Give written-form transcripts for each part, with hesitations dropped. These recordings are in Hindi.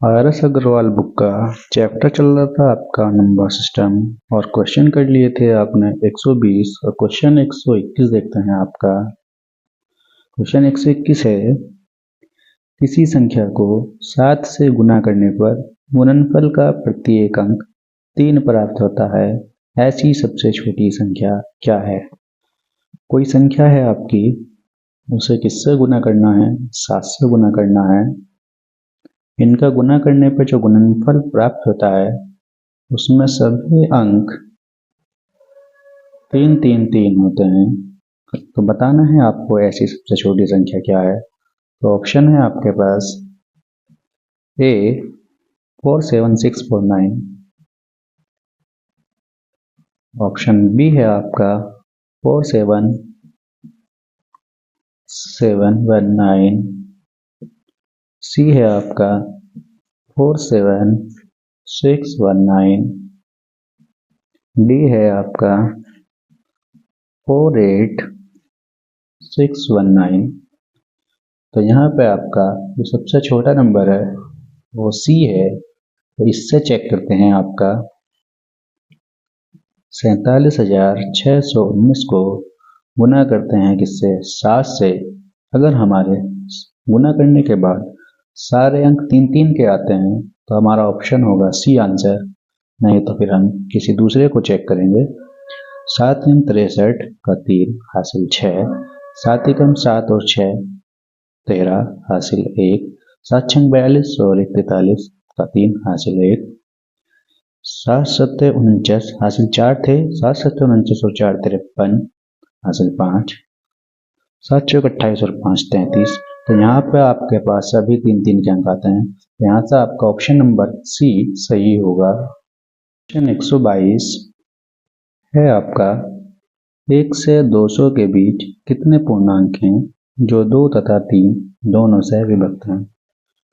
आर.एस. अग्रवाल बुक का चैप्टर चल रहा था आपका नंबर सिस्टम और क्वेश्चन कर लिए थे आपने 120 और क्वेश्चन 121 देखते हैं आपका। क्वेश्चन 121 है, किसी संख्या को 7 से गुना करने पर गुणनफल का प्रत्येक अंक 3 प्राप्त होता है, ऐसी सबसे छोटी संख्या क्या है। कोई संख्या है आपकी, उसे किससे गुना करना है, 7 से गुना करना है। इनका गुना करने पर जो गुणनफल प्राप्त होता है उसमें सभी अंक 3 3 3 होते हैं। तो बताना है आपको ऐसी सबसे छोटी संख्या क्या है। तो ऑप्शन है आपके पास ए 47649, ऑप्शन बी है आपका 47719, सी है आपका 47619, डी है आपका 48619। तो यहाँ पे आपका जो सबसे छोटा नंबर है वो सी है। तो इससे चेक करते हैं आपका 47,619 को गुना करते हैं किससे, 7 से। अगर हमारे गुना करने के बाद सारे अंक 3 3 के आते हैं तो हमारा ऑप्शन होगा सी आंसर, नहीं तो फिर हम किसी दूसरे को चेक करेंगे। 7 3 63 का 3 हासिल 6, 7 एकम 7 और 6 13 हासिल 1, 7 6 42 और 1 43 का 3 हासिल 1, 7 7 49 हासिल 4 थे, 7 7 49 और 4 53 हासिल 5, 7 6 28 और 5 33। तो यहाँ पे आपके पास सभी 3 3 के अंक आते हैं। यहाँ से आपका ऑप्शन नंबर सी सही होगा। क्वेश्चन 122 है आपका, 1 से 200 के बीच कितने पूर्णांक हैं जो 2 तथा 3 दोनों से विभक्त हैं।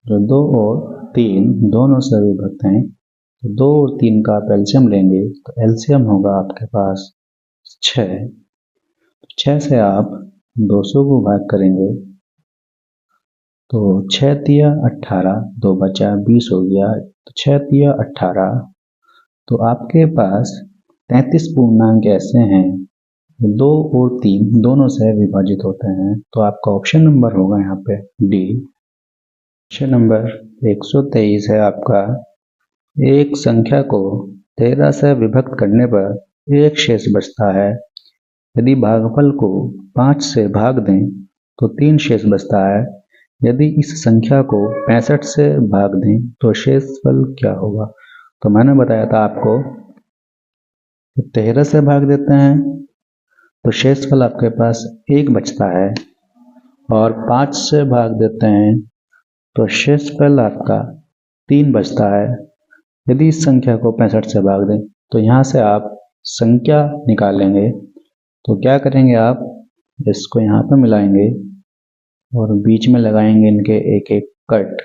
जो 2 और 3 दोनों से विभक्त हैं, तो 2 और 3 का आप एलसीएम लेंगे तो एलसीएम होगा आपके पास 6। 6 से आप 200 को भाग करेंगे तो 6 तिया 18, 2 बचा 20 हो गया, तो 6 तिया 18। तो आपके पास 33 पूर्णांक ऐसे हैं 2 और 3 दोनों से विभाजित होते हैं। तो आपका ऑप्शन नंबर होगा यहाँ पे डी। ऑप्शन नंबर 123 है आपका, एक संख्या को 13 से विभक्त करने पर एक शेष बचता है। यदि भागफल को 5 से भाग दें तो 3 शेष बचता है। यदि इस संख्या को 65 से भाग दें तो शेषफल क्या होगा। तो मैंने बताया था आपको 13 से भाग देते हैं तो शेषफल आपके पास 1 बचता है, और 5 से भाग देते हैं तो शेषफल आपका 3 बचता है। यदि इस संख्या को 65 से भाग दें तो यहाँ से आप संख्या निकालेंगे। तो क्या करेंगे आप, इसको यहाँ पे मिलाएंगे और बीच में लगाएंगे इनके एक एक कट।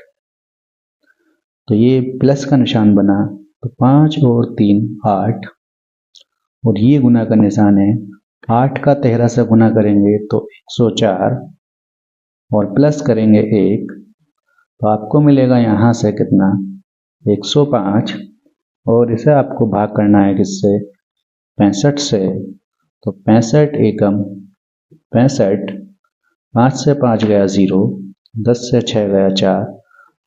तो ये प्लस का निशान बना, तो 5 और 3 8, और ये गुना का निशान है। 8 का 13 से गुना करेंगे तो 104 और प्लस करेंगे 1, तो आपको मिलेगा यहाँ से कितना, 105। और इसे आपको भाग करना है किससे, 65 से। तो 65 एकम 65, 5 से 5 गया 0, 10 से 6 गया 4।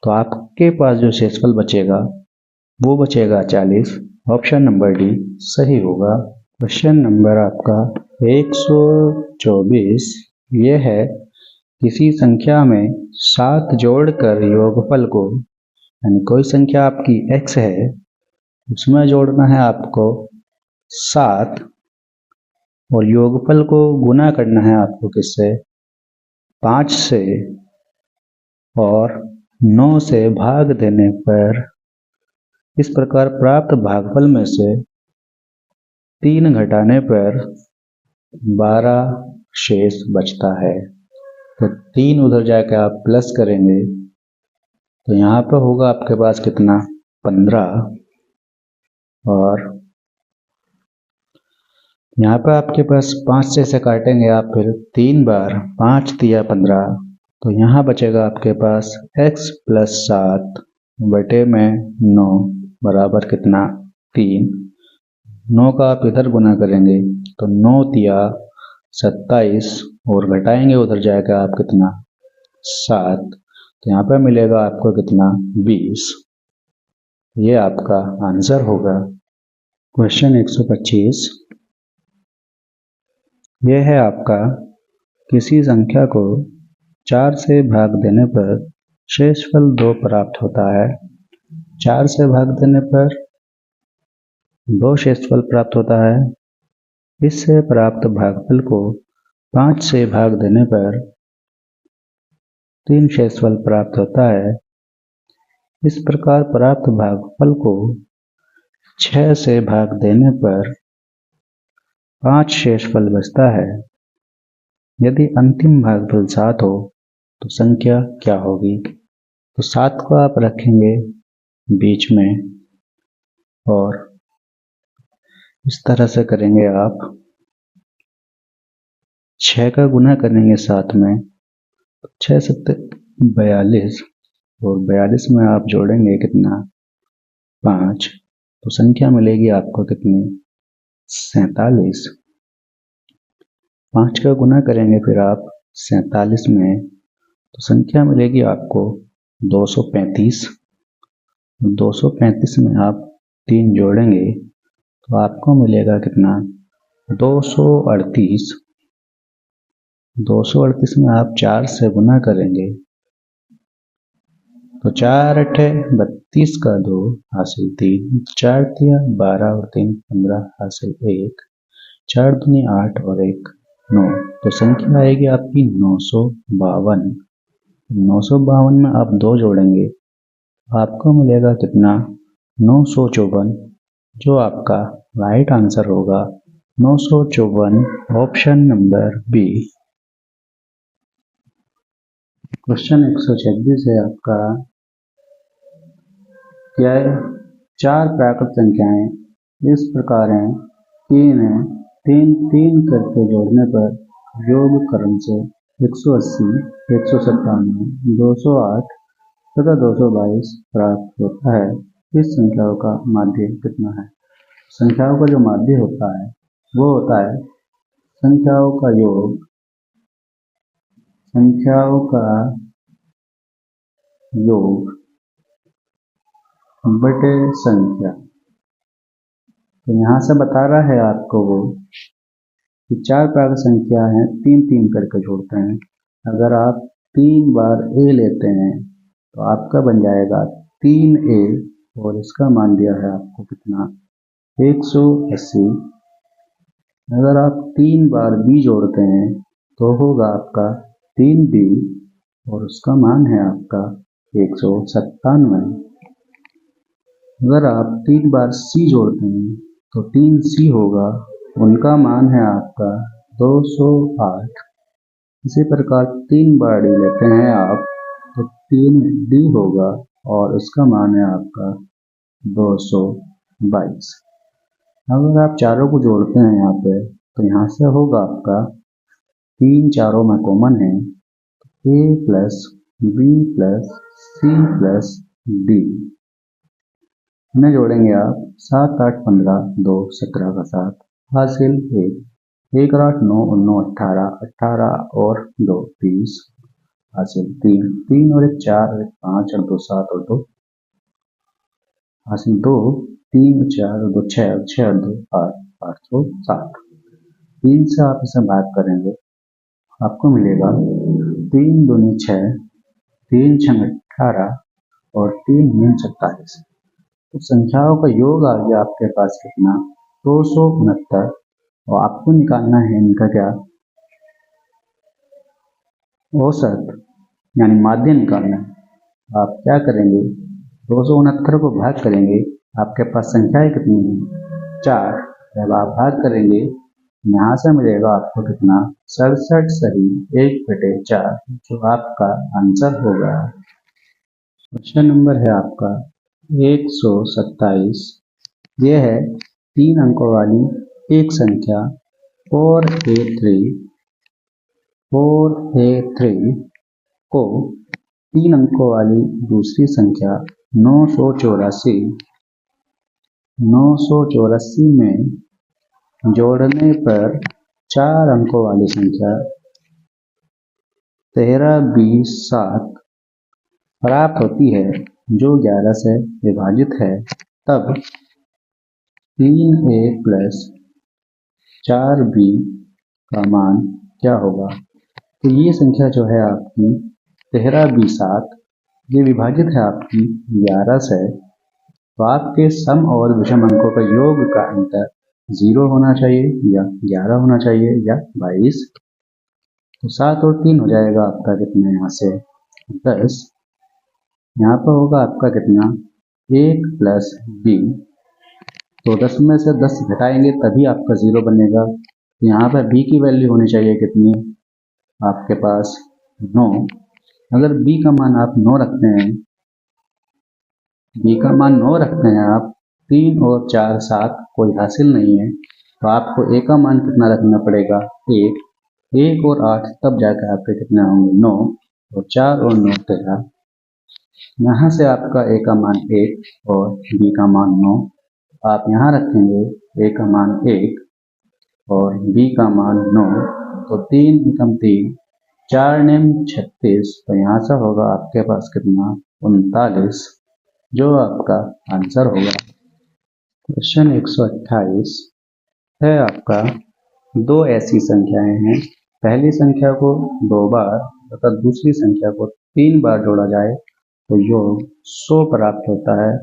तो आपके पास जो शेषफल बचेगा वो बचेगा 40। ऑप्शन नंबर डी सही होगा। क्वेश्चन नंबर आपका 124 ये है, किसी संख्या में 7 जोड़कर योगफल को, यानी कोई संख्या आपकी x है उसमें जोड़ना है आपको 7 और योगफल को गुना करना है आपको किससे, 5 से, और 9 से भाग देने पर इस प्रकार प्राप्त भागफल में से 3 घटाने पर 12 शेष बचता है। तो 3 उधर जाकर आप प्लस करेंगे तो यहाँ पर होगा आपके पास कितना, 15, और यहाँ पर आपके पास 5 से काटेंगे आप फिर 3 बार, 5 तिया 15। तो यहाँ बचेगा आपके पास x + 7 बटे में 9 बराबर कितना 3। 9 का आप इधर गुना करेंगे तो 9 तिया 27 और घटाएंगे उधर जाएगा आप कितना 7, तो यहाँ पे मिलेगा आपको कितना 20। ये आपका आंसर होगा। क्वेश्चन 125 ये है आपका, किसी संख्या को 4 से भाग देने पर शेषफल 2 प्राप्त होता है। 4 से भाग देने पर 2 शेषफल प्राप्त होता है। इससे प्राप्त भागफल को 5 से भाग देने पर 3 शेषफल प्राप्त होता है। इस प्रकार प्राप्त भागफल को 6 से भाग देने पर 5 शेषफल बचता है। यदि अंतिम भागफल 7 हो तो संख्या क्या होगी? तो 7 को आप रखेंगे बीच में और इस तरह से करेंगे आप 6 का गुना करेंगे 7 में, 6 7 42 और 42 में आप जोड़ेंगे कितना 5, तो संख्या मिलेगी आपको कितनी 47। 5 का गुना करेंगे फिर आप 47 में, तो संख्या मिलेगी आपको 235। 235 में आप 3 जोड़ेंगे तो आपको मिलेगा कितना 238। 238 में आप 4 से गुना करेंगे तो 4 अठे 32 का 2 हासिल 3, 4 तिया 12 और 3 15 हासिल 1, 4 दूनी 8 और 1 9, तो संख्या आएगी आपकी 952। 952 में आप 2 जोड़ेंगे आपको मिलेगा कितना 954, जो आपका राइट आंसर होगा 954, ऑप्शन नंबर बी। क्वेश्चन 126 है आपका, क्या है 4 प्राकृत संख्याएं इस प्रकार हैं कि इन्हें 3 3 करके जोड़ने पर योग क्रम से 180, 197, 208 तथा 222 प्राप्त होता है। इस संख्याओं का माध्य कितना है? संख्याओं का जो माध्य होता है वो होता है संख्याओं का योग, संख्याओं का योग बटे संख्या। तो यहाँ से बता रहा है आपको वो कि 4 प्राकृत संख्या हैं 3 3 करके जोड़ते हैं। अगर आप 3 बार a लेते हैं तो आपका बन जाएगा 3a और इसका मान दिया है आपको कितना 180। अगर आप 3 बार b जोड़ते हैं तो होगा आपका 3b और उसका मान है आपका 197। अगर आप 3 बार c जोड़ते हैं तो 3c होगा, उनका मान है आपका 208। इसी प्रकार 3 बार d लेते हैं आप तो 3d होगा और उसका मान है आपका 222। अगर आप चारों को जोड़ते हैं यहाँ पे तो यहाँ से होगा आपका 3 चारों में कॉमन है, a plus b plus c plus d में जोड़ेंगे आप 7 8 15 2 17 का 7 हासिल 1, 1 8 9 9 18 18 और 2 30 हासिल 3, 3 और 1 4 1 5 और 2 7 और 2 हासिल 2, 3 4 और 2 6 और 6 और 2 8 8 और 7। 3 से आप इसे भाग करेंगे आपको मिलेगा 3 दूनी 6, 3 6 18 और 3 9 27। तो संख्याओं का योग आ गया आपके पास कितना 269 और आपको निकालना है इनका क्या औसत यानी माध्य निकालना है। आप क्या करेंगे 269 को भाग करेंगे, आपके पास संख्याएं कितनी है 4, जब आप भाग करेंगे यहाँ से मिलेगा आपको कितना 67 सही 1/4, जो आपका आंसर होगा। क्वेश्चन नंबर है आपका 127। यह है 3 अंकों वाली एक संख्या 4a3 को 3 अंकों वाली दूसरी संख्या 984 में जोड़ने पर 4 अंकों वाली संख्या 1327 प्राप्त होती है जो 11 से विभाजित है, तब 3a प्लस 4b का मान क्या होगा। तो ये संख्या जो है आपकी 1327, ये विभाजित है आपकी 11 से, तो आपके सम और विषम अंकों का योग का अंतर 0 होना चाहिए या 11 होना चाहिए या 22। तो 7 और 3 हो जाएगा आपका कितना, यहाँ से 10। यहाँ पर होगा आपका कितना 1 प्लस b, तो 10 में से 10 घटाएंगे तभी आपका 0 बनेगा। यहाँ पर b की वैल्यू होनी चाहिए कितनी आपके पास 9। अगर b का मान आप 9 रखते हैं, b का मान 9 रखते हैं आप, 3 और 4 7 कोई हासिल नहीं है, तो आपको a का मान कितना रखना पड़ेगा 1 और 8, तब जाकर आपके कितने होंगे 9, और 4 और 9 13। यहाँ से आपका a का मान 1 और b का मान 9, आप यहाँ रखेंगे a का मान 1 और b का मान 9, तो 3 एकम 3, 4 नेम 36, तो यहाँ से होगा आपके पास कितना 39, जो आपका आंसर होगा। क्वेश्चन 128 है आपका, दो ऐसी संख्याएं हैं, पहली संख्या को 2 बार तथा दूसरी संख्या को 3 बार जोड़ा जाए तो योग 100 प्राप्त होता है,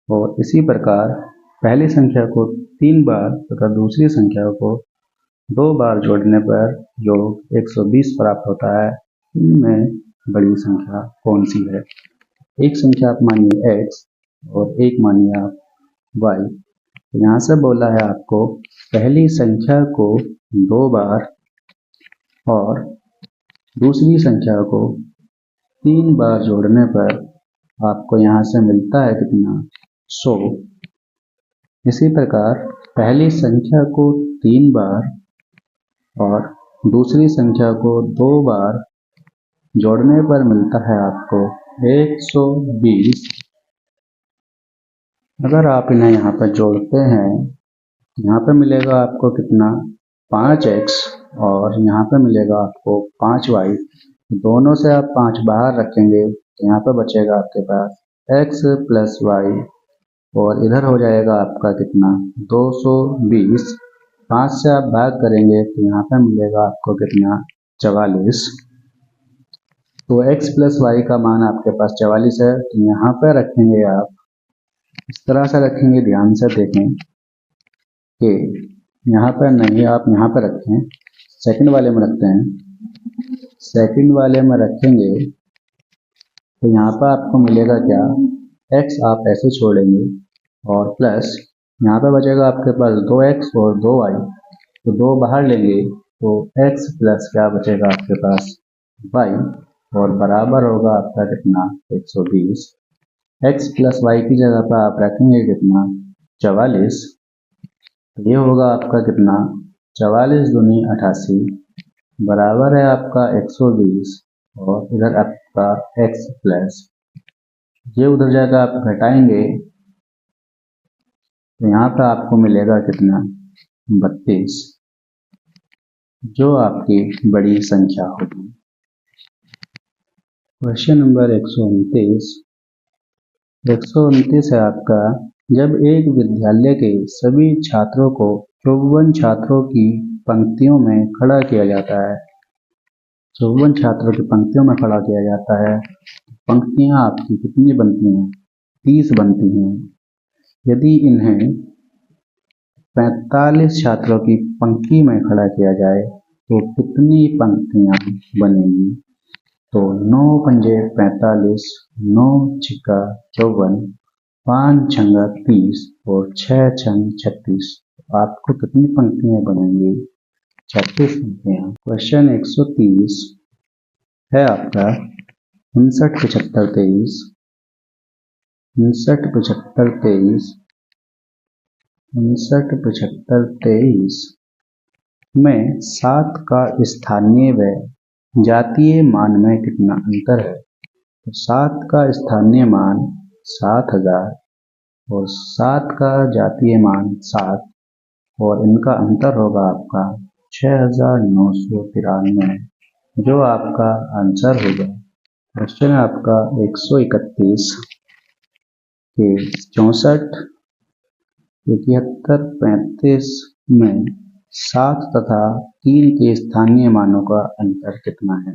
और इसी प्रकार पहली संख्या को 3 बार तथा दूसरी संख्या को 2 बार जोड़ने पर योग 120 प्राप्त होता है। इनमें बड़ी संख्या कौन सी है। एक संख्या आप मानिए x और एक मानिए आप y। तो यहाँ से बोला है आपको पहली संख्या को 2 बार और दूसरी संख्या को 3 बार जोड़ने पर आपको यहाँ से मिलता है कितना 100। इसी प्रकार पहली संख्या को 3 बार और दूसरी संख्या को 2 बार जोड़ने पर मिलता है आपको 120। अगर आप इन्हें यहाँ पर जोड़ते हैं, यहाँ पर मिलेगा आपको कितना 5x और यहाँ पर मिलेगा आपको 5y। दोनों से आप 5 बाहर रखेंगे तो यहाँ पर बचेगा आपके पास x प्लस y, और इधर हो जाएगा आपका कितना 220। 5 से आप भाग करेंगे तो यहाँ पर मिलेगा आपको कितना 44। तो x प्लस y का मान आपके पास 44 है, तो यहाँ पर रखेंगे आप इस तरह से रखेंगे, ध्यान से देखें कि यहाँ पर नहीं, आप यहाँ पर रखें, सेकंड वाले में रखते हैं। सेकंड वाले में रखेंगे तो यहाँ पर आपको मिलेगा क्या, x आप ऐसे छोड़ेंगे और प्लस यहाँ पर बचेगा आपके पास 2x और 2y, तो 2 बाहर लेंगे तो x प्लस क्या बचेगा आपके पास y, और बराबर होगा आपका कितना 120। x प्लस y की जगह पर आप रखेंगे कितना 44, तो ये होगा आपका कितना 44 दूनी 88 बराबर है आपका 120, और इधर आपका x प्लस, ये उधर जाकर आप घटाएंगे तो यहाँ पर आपको मिलेगा कितना 32, जो आपकी बड़ी संख्या होगी। क्वेश्चन नंबर 129 है आपका, जब एक विद्यालय के सभी छात्रों को 54 छात्रों की पंक्तियों में खड़ा किया जाता है, 54 छात्रों की पंक्तियों में खड़ा किया जाता है, पंक्तियां आपकी कितनी बनती हैं 30 बनती हैं। यदि इन्हें 45 छात्रों की पंक्ति में खड़ा किया जाए तो कितनी पंक्तियां बनेंगी। तो 9 पंजे 45, 9 छिक्का 54, 5 छंगा 30 और 6 छंग 36, आपको कितनी पंक्तियां बनेंगी 36 पंक्तियां। क्वेश्चन 130 है आपका, 59 75 23, 59 75 23, 59 75 23 में 7 का स्थानीय व जातीय मान में कितना अंतर है। तो 7 का स्थानीय मान 7000 और 7 का जातीय मान 7 और इनका अंतर होगा आपका 6993, जो आपका आंसर होगा। क्वेश्चन है आपका 131 के 64, 71, 35 में 7 तथा 3 के स्थानीय मानों का अंतर कितना है।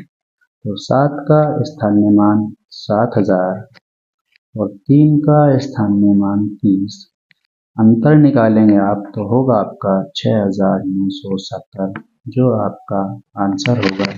तो 7 का स्थानीय मान 7000 और 3 का स्थानीय मान 30, अंतर निकालेंगे आप तो होगा आपका 6970, जो आपका आंसर होगा।